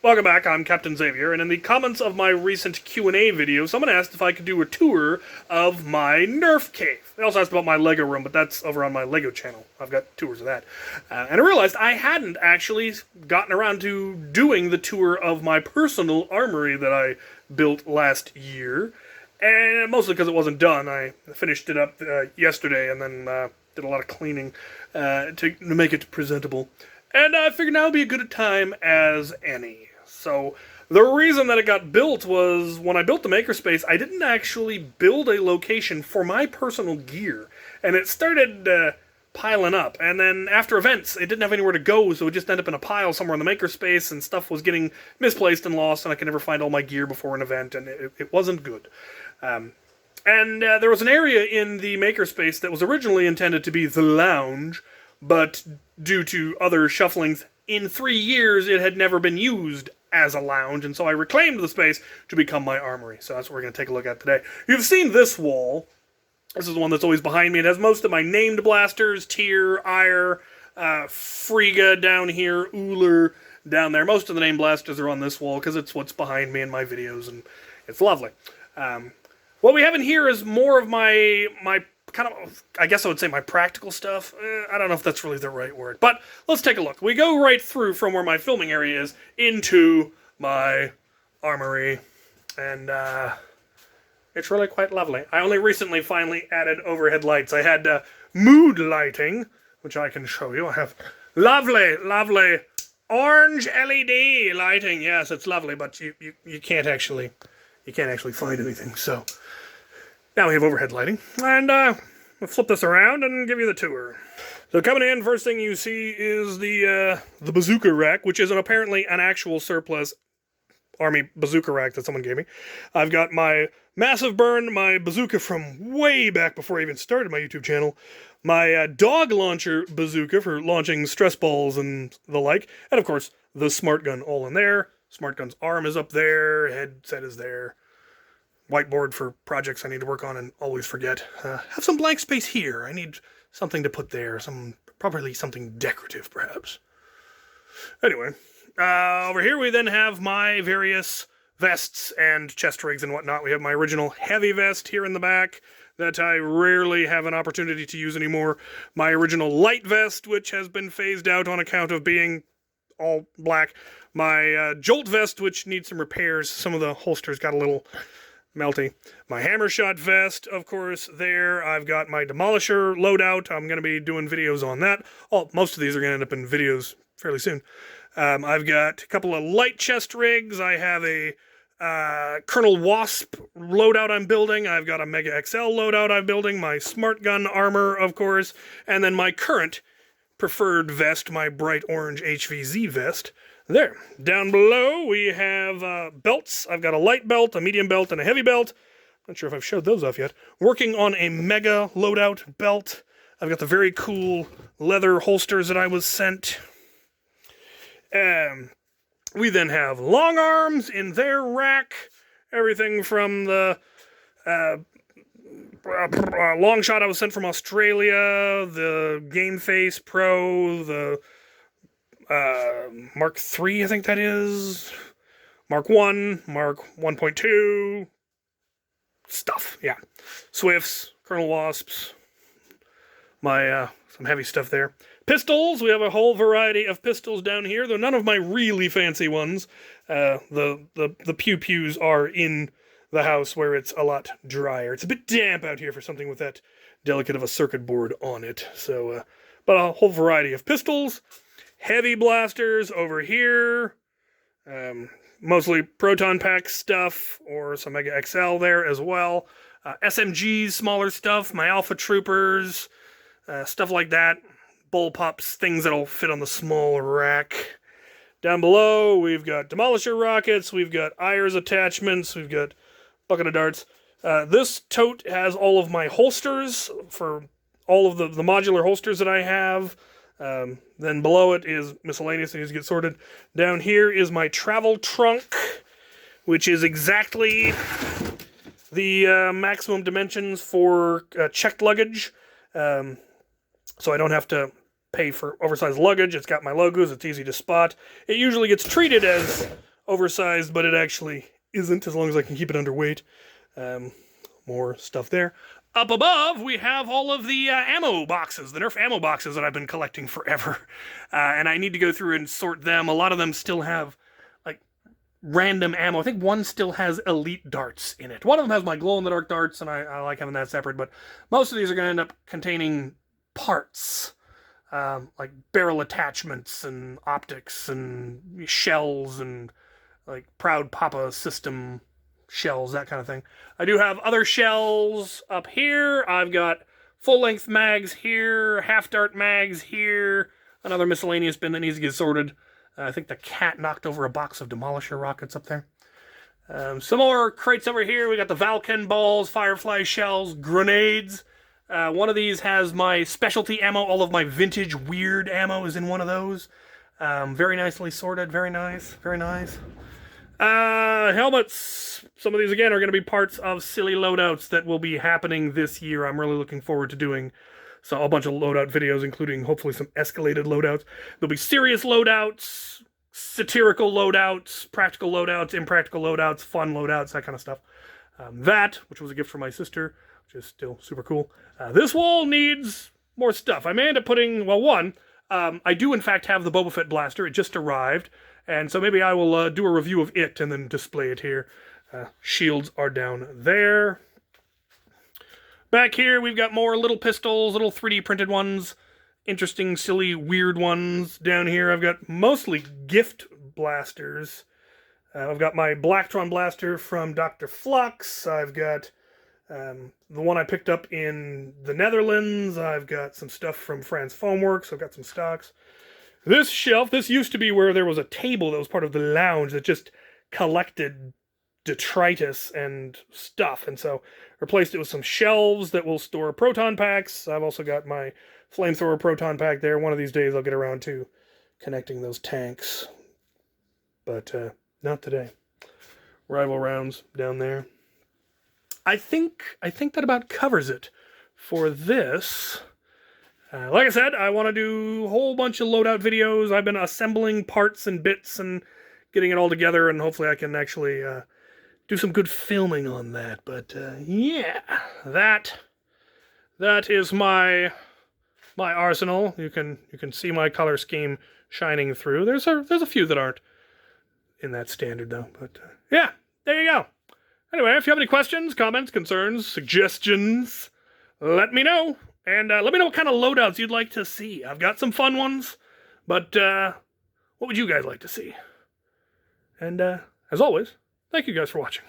Welcome back, I'm Captain Xavier, and in the comments of my recent Q&A video, someone asked if I could do a tour of my Nerf cave. They also asked about my Lego room, but that's over on my Lego channel. I've got tours of that. And I realized I hadn't actually gotten around to doing the tour of my personal armory that I built last year, and mostly because it wasn't done. I finished it up yesterday and then did a lot of cleaning to make it presentable. And I figured now would be a good time as any. So the reason that it got built was when I built the makerspace, I didn't actually build a location for my personal gear. And it started piling up. And then after events, it didn't have anywhere to go, so it just ended up in a pile somewhere in the makerspace, and stuff was getting misplaced and lost, and I could never find all my gear before an event, and it wasn't good. And there was an area in the makerspace that was originally intended to be the lounge, but due to other shufflings, in 3 years it had never been used as a lounge, and so I reclaimed the space to become my armory. So that's what we're going to take a look at today. You've seen this wall. This is the one that's always behind me. It has most of my named blasters, Tyr, Ire, Frigga down here, Uller down there. Most of the named blasters are on this wall because it's what's behind me in my videos, and it's lovely. What we have in here is more of my kind of, I guess I would say my practical stuff. I don't know if that's really the right word, but let's take a look. We go right through from where my filming area is into my armory, and it's really quite lovely. I only recently finally added overhead lights. I had mood lighting, which I can show you. I have lovely, lovely orange LED lighting. Yes, it's lovely, but you can't actually find anything. So now we have overhead lighting, and we'll flip this around and give you the tour. So coming in, first thing you see is the bazooka rack, which is apparently an actual surplus army bazooka rack that someone gave me. I've got my massive burn, my bazooka from way back before I even started my YouTube channel, my dog launcher bazooka for launching stress balls and the like, and of course the smart gun all in there. Smart gun's arm is up there, headset is there. Whiteboard for projects I need to work on and always forget. Have some blank space here. I need something to put there. Probably something decorative, perhaps. Anyway, over here we then have my various vests and chest rigs and whatnot. We have my original heavy vest here in the back that I rarely have an opportunity to use anymore. My original light vest, which has been phased out on account of being all black. My jolt vest, which needs some repairs. Some of the holsters got a little melty. My hammer shot vest, of course, there. I've got my demolisher loadout. I'm going to be doing videos on that. Most of these are going to end up in videos fairly soon. I've got a couple of light chest rigs. I have a Colonel Wasp loadout I'm building. I've got a Mega XL loadout I'm building. My smart gun armor, of course. And then my current preferred vest, my bright orange HVZ vest. There. Down below we have belts. I've got a light belt, a medium belt, and a heavy belt. Not sure if I've showed those off yet. Working on a mega loadout belt. I've got the very cool leather holsters that I was sent. We then have long arms in their rack. Everything from the long shot I was sent from Australia, the Game Face Pro, the Mark III, I think that is. Mark 1, Mark 1.2. Stuff, yeah. Swifts, Colonel Wasps. My, some heavy stuff there. Pistols, we have a whole variety of pistols down here, though none of my really fancy ones. The pew-pews are in the house where it's a lot drier. It's a bit damp out here for something with that delicate of a circuit board on it. So, but a whole variety of pistols. Heavy blasters over here, mostly proton pack stuff, or some Mega XL there as well. SMGs, smaller stuff, my Alpha Troopers, stuff like that. Bullpups, things that'll fit on the small rack. Down below, we've got Demolisher rockets, we've got Ire's attachments, we've got Bucket of Darts. This tote has all of my holsters for all of the modular holsters that I have. Then below it is miscellaneous, things get sorted. Down here is my travel trunk, which is exactly the maximum dimensions for checked luggage. So I don't have to pay for oversized luggage. It's got my logos. It's easy to spot. It usually gets treated as oversized, but it actually isn't, as long as I can keep it underweight. More stuff there. Up above, we have all of the ammo boxes, the Nerf ammo boxes that I've been collecting forever. And I need to go through and sort them. A lot of them still have, like, random ammo. I think one still has elite darts in it. One of them has my glow-in-the-dark darts, and I like having that separate, but most of these are going to end up containing parts. Like barrel attachments and optics and shells and, like, Proud Papa system shells, that kind of thing. I do have other shells up here. I've got full-length mags here, half-dart mags here, another miscellaneous bin that needs to get sorted. I think the cat knocked over a box of Demolisher rockets up there. Some more crates over here. We got the Valken balls, Firefly shells, grenades. One of these has my specialty ammo. All of my vintage weird ammo is in one of those. Very nicely sorted. Very nice. Very nice. Helmets. Some of these, again, are going to be parts of silly loadouts that will be happening this year. I'm really looking forward to doing a bunch of loadout videos, including hopefully some escalated loadouts. There'll be serious loadouts, satirical loadouts, practical loadouts, impractical loadouts, fun loadouts, that kind of stuff. That, which was a gift from my sister, which is still super cool. This wall needs more stuff. I may end up putting, well, one, I do in fact have the Boba Fett blaster. It just arrived. And so maybe I will do a review of it and then display it here. Shields are down there. Back here, we've got more little pistols, little 3D printed ones. Interesting, silly, weird ones. Down here, I've got mostly gift blasters. I've got my Blacktron blaster from Dr. Flux. I've got the one I picked up in the Netherlands. I've got some stuff from France Foamworks. I've got some stocks. This shelf, this used to be where there was a table that was part of the lounge that just collected detritus and stuff. And so replaced it with some shelves that will store proton packs. I've also got my flamethrower proton pack there. One of these days I'll get around to connecting those tanks. But not today. Rival rounds down there. I think that about covers it for this. Like I said, I want to do a whole bunch of loadout videos. I've been assembling parts and bits and getting it all together, and hopefully I can actually do some good filming on that. But yeah, that is my arsenal. You can see my color scheme shining through. There's a few that aren't in that standard though. But yeah, there you go. Anyway, if you have any questions, comments, concerns, suggestions, let me know. And let me know what kind of loadouts you'd like to see. I've got some fun ones, but what would you guys like to see? And as always, thank you guys for watching.